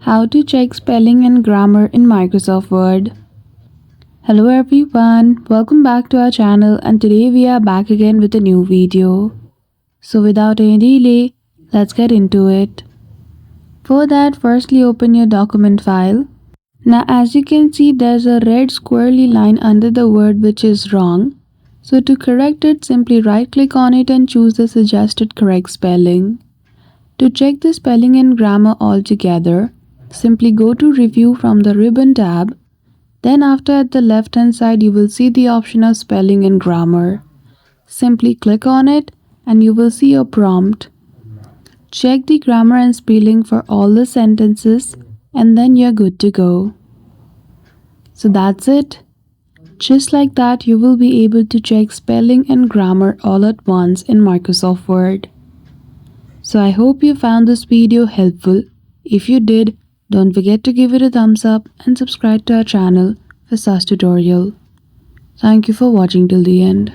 How to check spelling and grammar in Microsoft Word. Hello everyone, welcome back to our channel and today we are back again with a new video. So without any delay, let's get into it. For that, firstly open your document file. Now as you can see, there's a red squirrely line under the word which is wrong. So to correct it, simply right click on it and choose the suggested correct spelling. To check the spelling and grammar all together, simply go to Review from the Ribbon tab. Then after at the left hand side you will see the option of Spelling and Grammar. Simply click on it and you will see a prompt. Check the grammar and spelling for all the sentences and then you're good to go. So that's it. Just like that you will be able to check spelling and grammar all at once in Microsoft Word. So I hope you found this video helpful. If you did, don't forget to give it a thumbs up and subscribe to our channel for such tutorial. Thank you for watching till the end.